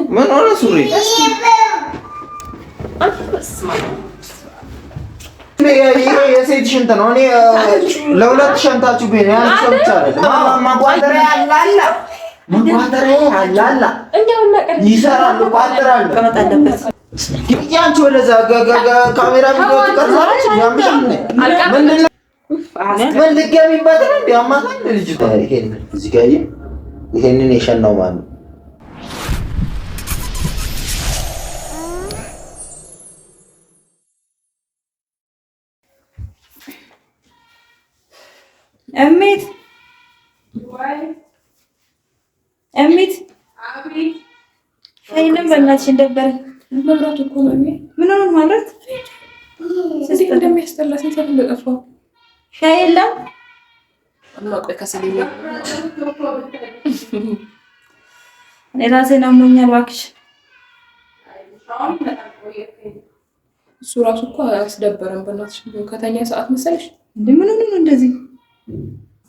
ምን ሆነ ሱሪ የሴት ሽንት ነው። እኔ ለሁለት ሸንታችሁ ቤት ያን ሰምቻ አይደል? ማቋጠሪያ አላላ ማቋጠሪያ አላላ ይሰራል። ቋጥራል ከመጣለበት ግብያንቺ ወደዛ ካሜራ ቪዲዮ ትቀርጻለች። ያምሻል ምንድነው ምን ልትገቢበት ነው? ያማታል ልጅቷ። ይሄን እዚህ ጋር ይሄንን የሸናው ማለት ነው። እሚት እሚት ሻይንም በእናትሽ እንደበረ መብራት እኮ ነው። ምን ሆነ ማለት ስለዚህ እንደሚያስጠላ ሰንሰለት እንደጠፋው ሻይ የለም። ቆይ ከሰለኝ እኔ ራሴን አሞኛል እባክሽ። እሱ ራሱ እኮ አያስደበረም። በእናትሽ ከተኛ ሰዓት መሰለሽ እንዴ? ምን ሆነ ነው እንደዚህ?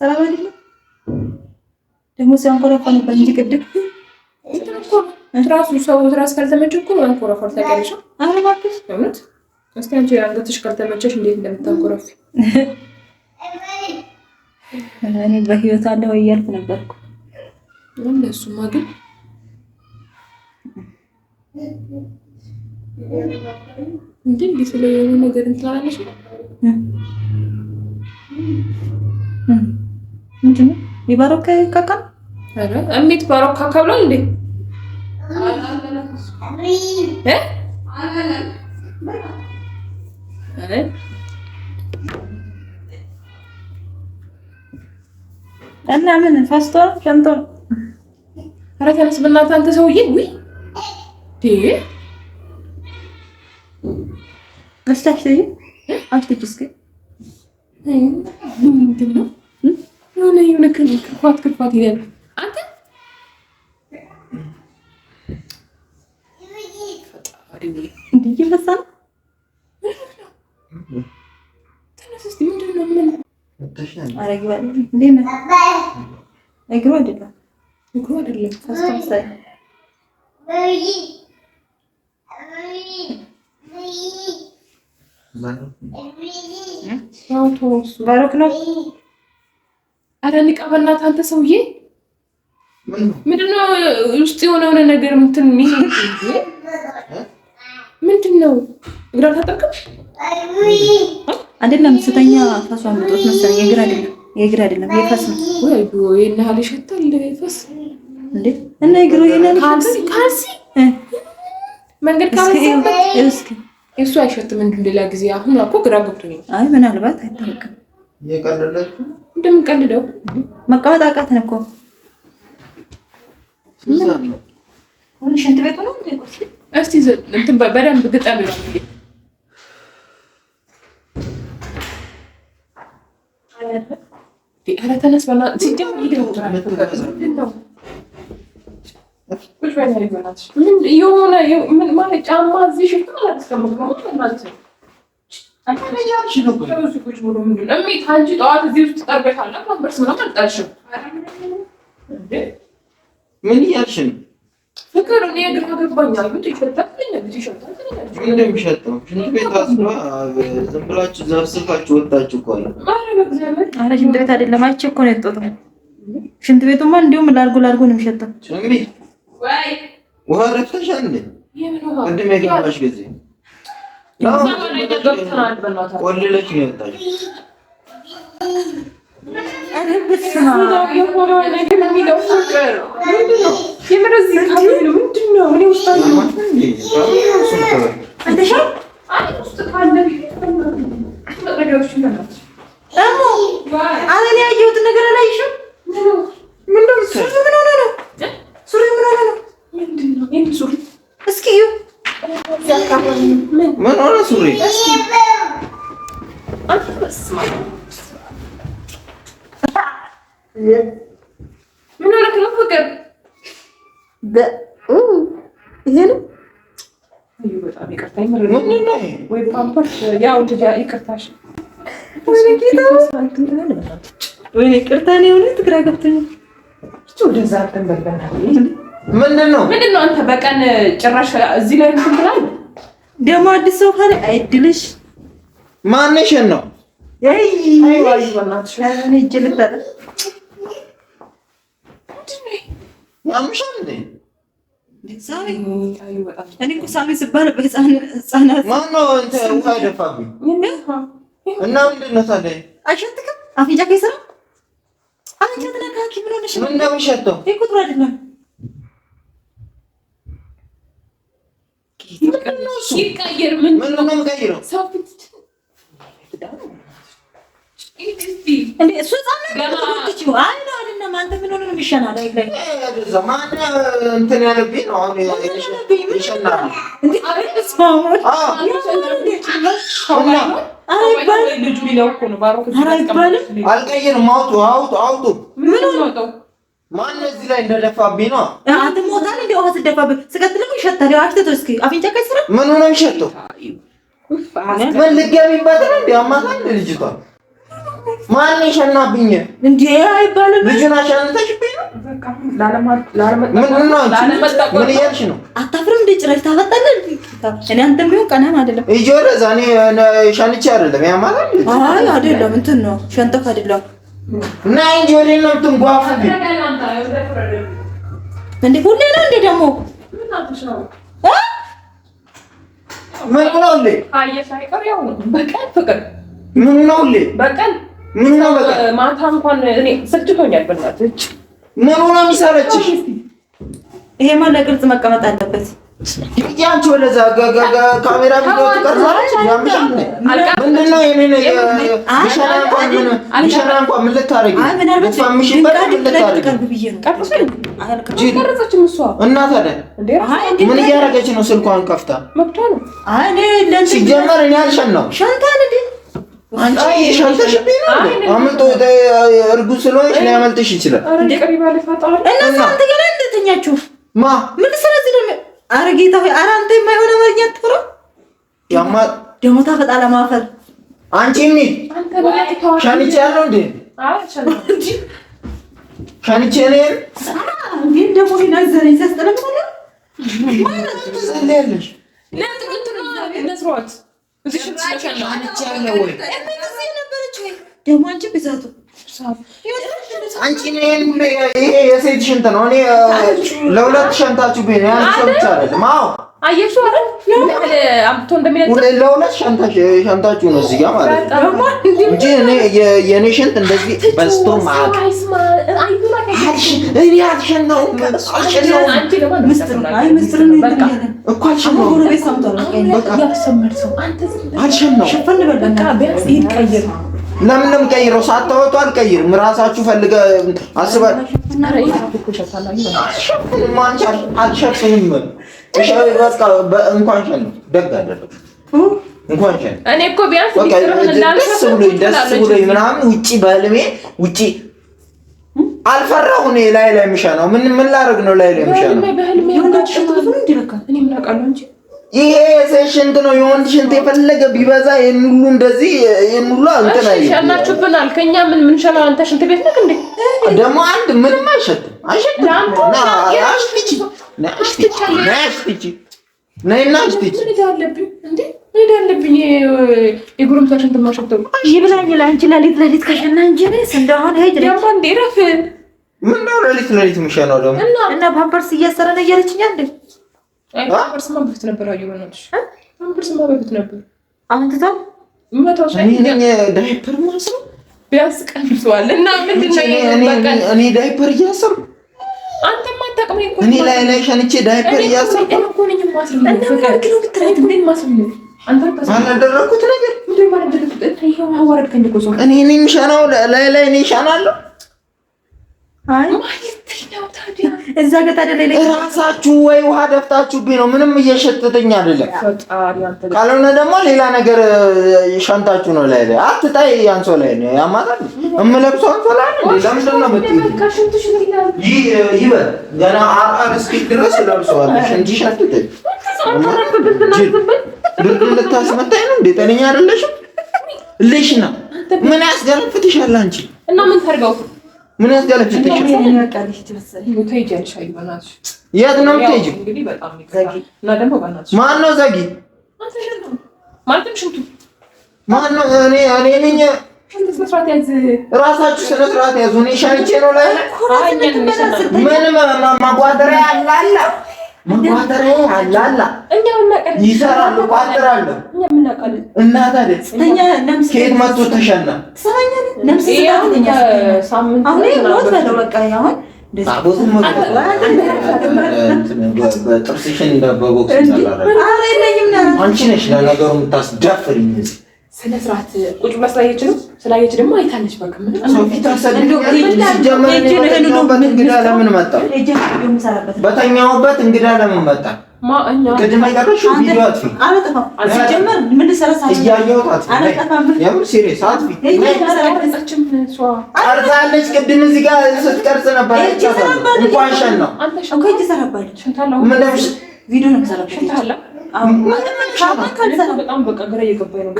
ሰላም አይደለም ደግሞ ሲያንኮራፋ ነበር እንጂ ቅድም ራሱ ሰው ራስ ካልተመቸሽ እኮ አንኮራፋር ታውቂያለሽ። አረ እባክሽ እውነት እስቲ አንቺ አንገትሽ ካልተመቸሽ እንዴት እንደምታንኮራፊ እኔ በህይወት አለው እያልኩ ነበርኩ። እሱማ ግን እንዴ ስለሆነ ነገር እንትላለሽ ምንድን ነው ይባረክ ካካ? አረ እሚት ባረክ ካካ ብሏል እንዴ? እና ምን ፋስቶ ሸንቶ ኧረ ተነስ በእናትህ አንተ ሰውዬ። ውይ እስታሽ አፍጥጭ እስኪ ምንድን ነው የሆነ ክርፋት ይላል። አንተ እንዴ ይፈሳ ተነስ እስኪ ምንድን ነው ምን አረግባል እንዴ ነው እግሩ አይደለም አስተምሳይ ባሮክ ነው። አረ ንቃ በእናትህ አንተ ሰውዬ ምንድነው ውስጥ የሆነ ነገር እንትን ምንድነው? እግራ ታጠቅም አይደለም ስተኛ ፈሷን መጥቶት መሰለኝ። የእግር አይደለም የፈስ ነው። ወይ እናል ይሸታል ፈስ እንዴ? እና እግሩ ይሄን ካልሲ መንገድ ካመሰበት እስኪ እሱ አይሸትም እንዴ? ሌላ ጊዜ አሁን እኮ ግራ ገብቶኛል። አይ ምናልባት አይታወቅም። የቀለለችው እንደምንቀልደው መቀመጥ አቃተን እኮ ምን ሽንት ቤት ነው እንዴ? እስቲ እንትን በደንብ ግጠም ነው እንዴ? ኧረ ተነስ በእናትህ ሲጀምር ይደው የሆነ ምን ማለት ጫማ እዚህ ሽፍት አላስቀምጥም ማለት ነው። አንቺ ጠዋት እዚህ ውስጥ ጠርገሻለሁ ኮንቨርስ ምናምን አልጣልሽም። ምን እያልሽ ነው? ፍቅር እኔ ግራ ገባኛል። ግን ይሸታል ይሸታል እንደሚሸተው ሽንት ቤት አስባ ዝም ብላችሁ ዘብስፋችሁ ወጣችሁ እኮ ነው። ኧረ ሽንት ቤት አይደለም አይቼ እኮ ነው የወጣሁት። ሽንት ቤቱማ እንዲሁም ላርጎ ነው የሚሸተው። እንግዲህ ውሃ ረፍተሻል እንዴ? ቅድም የገባሽ ጊዜ ቆልለሽ ነው የወጣሽው። ያየሁትን ነገር አላየሽም? እስኪ ምን ሆነ ሱሪ? ምን ሆነ ነው ፍቅር? ይሄ ነው በጣም ይቅርታ ወይ ፓምፐርስ ያው ልጅ ይቅርታሽ። ወይ ይቅርታ ነው የሆነ ግራ ገብቶኛል። ወደዛ አትንበልበና ምንድን ነው አንተ በቀን ጭራሽ እዚህ ላይ እንትን ብላለህ ደግሞ አዲስ ሰው ካለ አይድልሽ ማንሽን ነው አይዋይ በእናትሽ እኔ እጅ ልታጠ ያምሻል እንዴ ሳሚ እኔ እኮ ሳሚ ስባል በህፃናት ማነው እንትን ውሃ ይደፋብኝ እና ምንድን ነው ታዲያ አይሸትክም አፍንጫ ከይሰራ አንቺ ተነካኪ ምን ሆነሽ ምን እንደሚሸተው እኮ ጥሩ አይደለም ይቀየር ምን ነው የምቀይረው እንዴ እሱ ጻፈው አይ ነው አይደለም አንተ ምን ሆነ ነው የሚሻናል አይለኝ ዘማን እንትን ያለብኝ ነው አሁን ይሸናል እንዴ አረስማው አልቀይርም አውጡ ምን ነው ማን እዚህ ላይ እንደደፋብኝ ነው አንተ ሞታል እንዴ ውሃ ስደፋብህ ስቀጥልም ይሸታል አፍተህ እስኪ አፍንጫ ከስራ ምን ነው የሚሸተው ምን ልገቢበት ነው እንዴ አማታል ልጅቷ ማን ይሸናብኝ እንዴ አይባልም ልጅና ሸንተሽብኝ ነው በቃ ምን እያልሽ ነው አታፍርም እንዴ ጭራሽ ታፈጣለህ እኔ አንተም ቢሆን ቀናም አይደለም እጆ ለዛኔ ሸንቼ አይደለም ያማታል አይ አይደለም እንትን ነው ሸንተፍ አይደለም እና እንጂ ወደ ነው ትንጓፉብኝ እንዴ ሁሌ ነው እንዴ ደግሞ ምን ነው እንዴ አየሳይቀር ያው በቀን ፍቅር ምን ነው እንዴ በቀን ምን ነው በቀን ማታ እንኳን እኔ ሰልችቶኛል በእናትህ ምን ነው የሚሰለችሽ ይሄ ማለት ግልጽ መቀመጥ አለበት ያንቺ ወደዛ ካሜራ ቪዲዮ ትቀርጻለች ያምሻል ምንድን ነው የኔ ይሻና እንኳን ምን ልታረጊ ልትፋምሽ ይበል ምን ልታረጊ ቀረጸችም እሷ እና ታዲያ ምን እያደረገች ነው ስልኳን ከፍታ መብቷ ነው አይ እኔ ለምን ሲጀመር እኔ አልሸናው ሸንታን እንዴ አንቺ ሸንተሽብኝ ነው አምልጦ እርጉዝ ስለሆንሽ ሊያመልጥሽ ይችላል እንዴ ቀሪባ ለፋጣው እና አንተ ገና እንደተኛችሁ ማ ምን ስለዚህ ነው አረ ጌታ ሆይ አረ አንተ የማይሆነ ማግኘት ተራ ያማ ደሞ ታፈጣ ለማፈር አንቺ ምን አንተ በላይ ተዋሽ ሻንቺ ያለው እንዴ አይ ሻንቺ ነኝ ግን ደሞ ይናዘረኝ ሲያስጠላም ማለት ትዘለያለሽ ለጥንት ነው ነስሯት እዚህ ሽንት ሻንቺ ያለው ወይ ደሞ አንቺ ብዛቱ አንቺ ነኝ ይሄ የሴት ሽንት ነው። እኔ ለሁለት ሸንታችሁ ቢሆን ያን ሰምቻ አይደለም። አዎ አየሽው አይደል? አምጥቶ እንደሚለጥ ለሁለት ሸንታችሁ ነው እዚህ ጋር ማለት ነው እንጂ እኔ የኔ ሽንት እንደዚህ በስቶ ማቅ እኔ አልሸናውም ምስጥር በቃ እኮ አልሸናውም ቤት ሰምቷል በቃ ያሰመር ሰው አንተ አልሸናውም ሸፈን በቃ ቢያንስ ይቀየር ለምን ነው የምቀይረው? ሳታወጡ አልቀይርም። ራሳችሁ ፈልገ አስባ አልሸፍንም። እሺ በቃ እንኳን ሸን ደግ አይደለም እንኳን ሸን እኔ እኮ ቢያንስ ቢትረህን እንዳልሸፍን ደስ ብሎኝ ምናምን ውጪ በህልሜ ውጪ አልፈራሁ። እኔ ላይ ምሻነው ምን ላደርግ ነው ላይ ምሻነው? በህልሜ እንዳልሸፍን እንዲረካ እኔ ምን አውቃለሁ እንጂ ይሄ ሽንት ነው። የወንድ ሽንት የፈለገ ቢበዛ ይሄን ሁሉ እንደዚህ ይሄን ሁሉ እንትን አይደለም። ሸናችሁብናል። ከኛ ምን ሸናው? አንተ ሽንት ቤት ነህ እንዴ? ደግሞ አንድ ምንም አይሸትም። የጉርምሳ ሽንት ማሸተው ይብላኝ ለአንቺ ለሊት ከሸና እንጂ እንደሆነ ሄጅ ደግሞ እንዴ ረፍ ምን ነው ለሊት ምሸናው ደግሞ እና ፓምፐርስ እያሰረ ነው እያለችኝ አንዴ ፓምፐርስ ማን በፊት ነበር? አዩ በእናትሽ ፓምፐርስ ማን በፊት ነበር? አሁን ትተው መታው ሳይ ዳይፐር ማስረው ቢያንስ ቀንሷል። እና ምንድነው እኔ ዳይፐር እያሰርኩ አንተማ አታውቅም እኮ እኔ ላይ ሸንቼ ዳይፐር እያሰርኩ እኮ ነኝ ማስረው ነው ፍቅር ግን ብትረድ እንዴ ማስረው ነው አንተ አላደረኩት ነገር ምንድነው ማለት ነው? አዋረድ ከንደ ኮሶ እኔ ነኝ ሸናው ላይ እኔ ሸናለሁ። አይ ማለት ነው ታዲያ እዛ ጋር ታዲያ ላይ ራሳችሁ ወይ ውሃ ደፍታችሁብኝ ነው። ምንም እየሸተተኝ አይደለም። ፈጣሪ አንተ ካልሆነ ደግሞ ሌላ ነገር ሸንታችሁ ነው ላይ አትጣይ። አንሶ ላይ ነው ያማታል። እምለብሰው አንሶ ላይ ነው። ለምንድን ነው ይበል ገና አር እስኪ ድረስ ለብሰዋለሁ። ሽንት ሸትተኝ ብርድ ልታስመታኝ ነው እንዴ? ጤነኛ አይደለሽም። ልሽ ነው ምን ያስገርፍትሻል አንቺ? እና ምን ታርገው ምን ያስገለፍልሽ? የት ነው የምትሄጂው? ማነው ዘጊ? ማነው? እኔ ነኝ። ራሳችሁ ስነ ስርዓት ያዙ። እኔ ሸንቼ ነው ላይ ምንም ማጓደሪያ አላላ ማጓደሪያ አላላ ይሰራሉ፣ ቋጥራሉ እና ታዲያ ከየት መጥቶ ተሸና? ጥርስሽን በቦክስ አንቺ ነሽ ለነገሩ የምታስደፍሪኝ። ስነ ስርዓት ቁጭ ብላ ስላየች ነው። ስላየች ደግሞ አይታለች። በቃ ምን ሰው ፊት እንግዳ ለምን መጣ? በተኛውበት እንግዳ ለምን መጣ? ቅድም አይቀርሽ ቪዲዮ አጥፊ ሲጀመር ምን ሰራሳች? እያየሁት አጥፊ የምር ሲሪየስ አጥፊ ቀርጻለች። ቅድም እዚህ ጋር ስትቀርጽ ነበር። እንኳን ሸን ነው እኮ እጅ ሰራባለች። ምን ደምሽ ቪዲዮ ነው ሰራባለች። በጣም በቃ ግራ እየገባኝ ነው።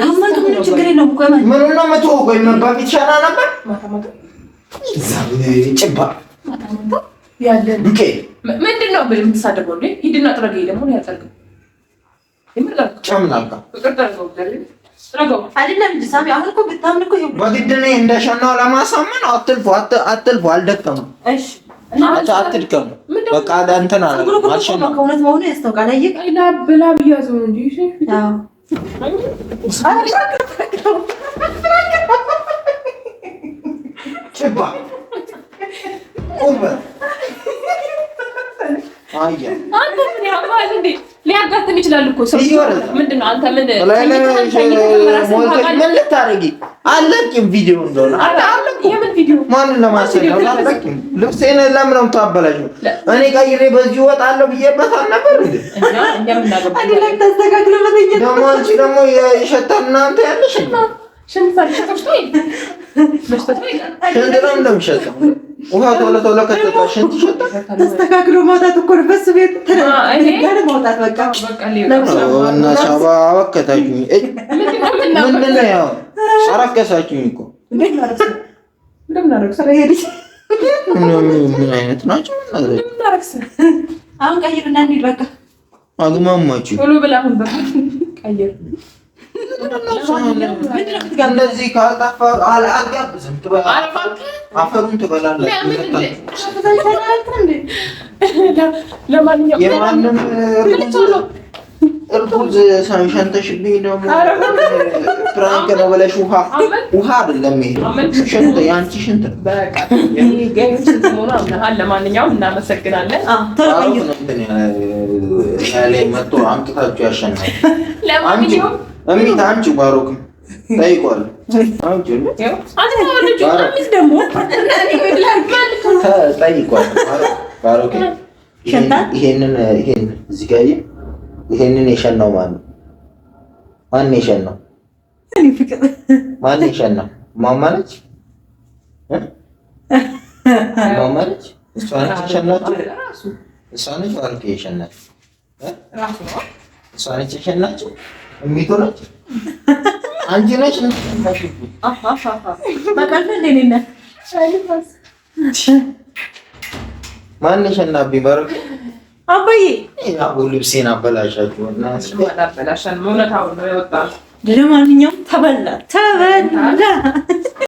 ችግር የለውም እኮ ምኑን ነው የምትወው? ቆይ በፊት ሸና ነበር ጭባ ያለን ዱቄ ምንድን ነው የምትሳደበው? እንዴ ሂድና ጥረግ። ደግሞ ያጠርግ ጨምላቃ አይደለም እንጂ ሳሚ፣ አሁን እኮ ብታምን እኮ በግድ እኔ እንደሸናው ለማሳመን አትልፉ፣ አልደከምም። እሺ አትድከሙ። በቃ እንትን አለ አልሸናም። ከእውነት መሆኑ ያስታውቃል። አየህ ብላ ብያዘው እንጂ ጭባ ሊያጋጥም ይችላል እኮ ሰው። ምንድን ነው አንተ ምን ልታረጊ? አለቂም ቪዲዮ እንደሆነ የምን ቪዲዮ? ማንን ለማሰለፍ አለቂም። ልብሴን ለምን ነው የምታበላሽው? እኔ ቀይሬ በዚህ እወጣለሁ ብዬበት አልነበር እንዴ? ደግሞ አንቺ ደግሞ የሸታል እናንተ ያለሽ ሽንት ነው እንደምሸጠው ውሃ ቶሎ ቶሎ ከተጣ ሽንት ይሸጣል። ተስተካክሎ ማውጣት እኮ ነው። በሱ ቤት ተነጋግሮ ማውጣት በቃ እና ሻባ አወከታችሁኝ። ምንድን ነው ያው አረከሳችሁኝ እኮ። ምን አይነት ናቸው? አሁን ቀይርና እንሂድ በቃ። አግማማችሁ ቶሎ ብላ አሁን በቃ ቀይር። እንደዚህ ካልጠፋ አልጋብዝም። አፈሩን ትበላለች። ለማንኛውም የማንም እርጉዝ ሸንተሽብኝ ደግሞ ፕራንክ ነው ብለሽ ውሃ አይደለም ይሄ ሽንት፣ የአንቺ ሽንት ነው። ለማንኛውም እናመሰግናለን። መጥቶ አምጥታችሁ ያሸናል። እሚት አንቺ ባሮክም ጠይቋል። ጠይቋል ባሮክ ይሄንን እዚህ ጋር ይሄንን የሸናው ማን ነው? ማን የሸናው? ማን የሸናው? ማማ ነች። ማማ ነች። እሷ ነች የሸናችው። እሷ ነች ባሮክ የሸናችው። እሷ ነች የሸናችው። እሚቱ ነች። አንቺ ነች። ማን የሸናብኝ? ባሮክ አባዬ ያው ልብሴን አበላሻችሁ እና አበላሻን። እውነታውን ነው የወጣው። ለማንኛውም ተበላ